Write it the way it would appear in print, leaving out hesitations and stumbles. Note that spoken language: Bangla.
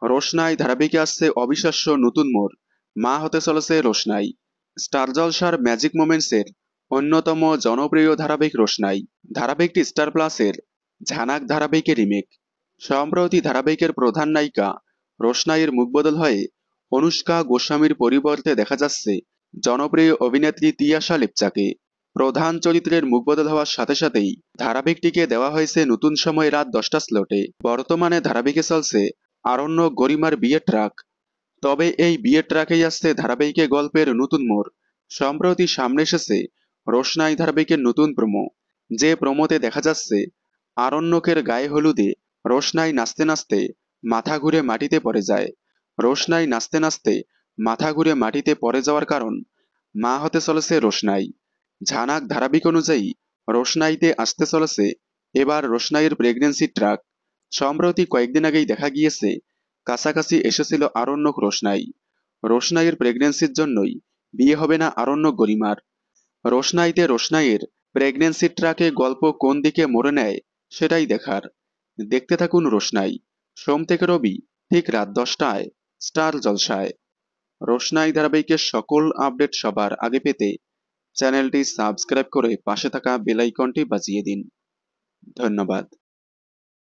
রোশনাই ধারাবাহিকে আসছে অবিশ্বাস্য নতুন মোড়। মা হতে চলেছে রোশনাই। স্টার জলসার ম্যাজিক মোমেন্টসের অন্যতম জনপ্রিয় ধারাবাহিক রোশনাই। ধারাবাহিকটি স্টার প্লাসের ঝানাক ধারাবাহিকের রিমেক। সম্প্রতি ধারাবাহিকের প্রধান নায়িকা রোশনাইয়ের মুখবদল হয়ে অনুষ্কা গোস্বামীর পরিবর্তে দেখা যাচ্ছে জনপ্রিয় অভিনেত্রী তিয়াশা লিপচাকে। প্রধান চরিত্রের মুখবদল হওয়ার সাথে সাথেই ধারাবাহিকটিকে দেওয়া হয়েছে নতুন সময় রাত 10টা স্লটে। বর্তমানে ধারাবাহিকে চলছে আরণ্যক গরিমার বিয়ের ট্রাক। তবে এই বিয়ের ট্রাকেই আসছে ধারাবাহিকে গল্পের নতুন মোড়। সম্প্রতি সামনে এসেছে রোশনাই ধারাবাহিকের নতুন প্রোমো। যে প্রোমোতে দেখা যাচ্ছে আরণ্যকের গায়ে হলুদে রোশনাই নাচতে নাচতে মাথা ঘুরে মাটিতে পড়ে যায়। রোশনাই নাচতে নাচতে মাথা ঘুরে মাটিতে পড়ে যাওয়ার কারণ মা হতে চলেছে রোশনাই। ঝানাক ধারাবাহিক অনুযায়ী রোশনাইতে আসতে চলেছে এবার রোশনাইয়ের প্রেগন্যান্সি ট্রাক। সম্প্রতি কয়েকদিন আগেই দেখা গিয়েছে কাছাকাছি এসেছিল আরণ্যক রোশনাই। রোশনাইয়ের প্রেগন্যান্সির জন্যই বিয়ে হবে না আরণ্যক গরিমার। রোশনাইতে রোশনাইয়ের প্রেগন্যান্সি ট্রাকে গল্প কোন দিকে মোড়ে নেয় সেটাই দেখার। দেখতে থাকুন রোশনাই, সোম থেকে রবি ঠিক রাত 10টায় স্টার জলসায়। রোশনাই ধারাবাহিকের সকল আপডেট সবার আগে পেতে চ্যানেলটি সাবস্ক্রাইব করে পাশে থাকা বেল আইকনটি বাজিয়ে দিন। ধন্যবাদ।